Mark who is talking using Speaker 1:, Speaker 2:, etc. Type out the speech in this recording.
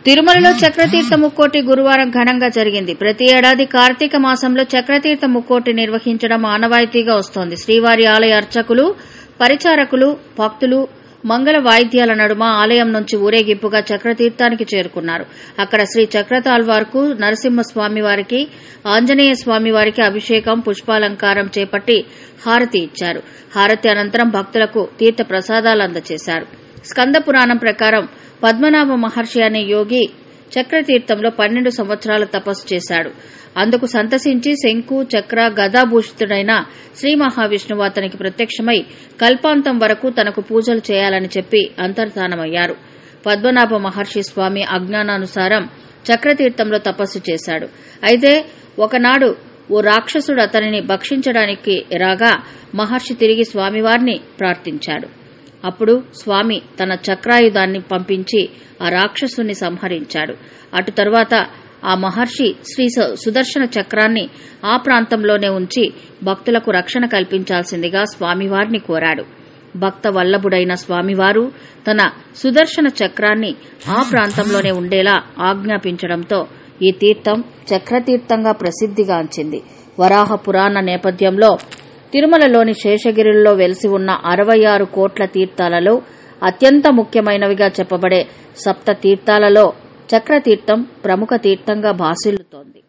Speaker 1: తిరుమలలో చక్రతీర్థ ముక్కోటి గురువారం ఘనంగా జరిగింది. ప్రతి ఏడాది కార్తీక మాసంలో చక్రతీర్థ ముక్కోటి నిర్వహించడం ఆనవాయితీగా వస్తోంది. శ్రీవారి ఆలయ అర్చకులు, పరిచారకులు, భక్తులు మంగళ వాయిద్యాల నడుమ ఆలయం నుంచి ఊరేగింపుగా చక్రతీర్థానికి చేరుకున్నారు. అక్కడ శ్రీ చక్రతాళ్వార్కు, నరసింహస్వామివారికి, ఆంజనేయ స్వామివారికి అభిషేకం, పుష్పాలంకారం చేపట్టి హారతి ఇచ్చారు. హారతి అనంతరం భక్తులకు తీర్థ ప్రసాదాలు అందజేశారు. స్కంద పురాణం ప్రకారం పద్మనాభ మహర్షి అనే యోగి చక్రతీర్థంలో 12 సంవత్సరాలు తపస్సు చేశాడు. అందుకు సంతసించి శంకు, చక్ర, గదాభూషితుడైన శ్రీ మహావిష్ణువు అతనికి ప్రత్యక్షమై కల్పాంతం వరకు తనకు పూజలు చేయాలని చెప్పి అంతర్ధానమయ్యారు. పద్మనాభ మహర్షి స్వామి అజ్ఞానానుసారం చక్రతీర్థంలో తపస్సు చేశాడు. అయితే ఒకనాడు ఓ రాక్షసుడు అతనిని భక్షించడానికి రాగా మహర్షి తిరిగి స్వామివారిని ప్రార్థించాడు. అప్పుడు స్వామి తన చక్రాయుధాన్ని పంపించి ఆ రాక్షసుని సంహరించాడు. అటు తరువాత ఆ మహర్షి శ్రీ సుదర్శన చక్రాన్ని ఆ ప్రాంతంలోనే ఉంచి భక్తులకు రక్షణ కల్పించాల్సిందిగా స్వామివారిని కోరాడు. భక్త వల్లభుడైన స్వామివారు తన సుదర్శన చక్రాన్ని ఆ ప్రాంతంలోనే ఉండేలా ఆజ్ఞాపించడంతో ఈ తీర్థం చక్రతీర్థంగా ప్రసిద్ధిగాంచింది. వరాహ పురాణ నేపథ్యంలో తిరుమలలోని శేషగిరిలో వెలిసి ఉన్న 66 కోట్ల తీర్థాలలో అత్యంత ముఖ్యమైనవిగా చెప్పబడే సప్త తీర్థాలలో చక్రతీర్థం ప్రముఖ తీర్థంగా భాసిల్లుతోంది.